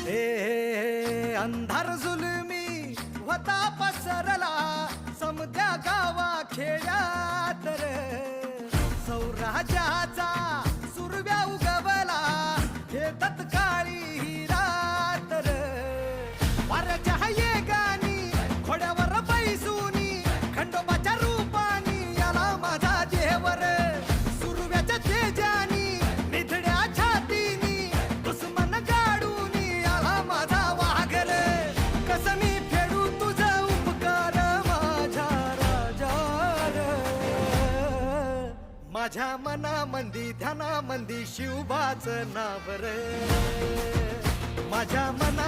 ए अंधार जुलमी होता पसरला समद्या गावा खेड्यात रे, सौराजाचा सुरव्या उगवला हे तत्काळी ही रात रे. वाऱ्याच्या येगानी घोड्यावर बैसूनी खंडोबाच्या रूपानी याला माझा देवर, सुरव्याच्या तेजानी निधड्या छातीनी दुश्मन गाडूनी याला माझा वाघर. कसं मी फेडू तुझा उपकार माझ्या राजा रे. माझ्या मनामंदी ध्यानामंदी शिवबाचं नाव रे, माझ्या मना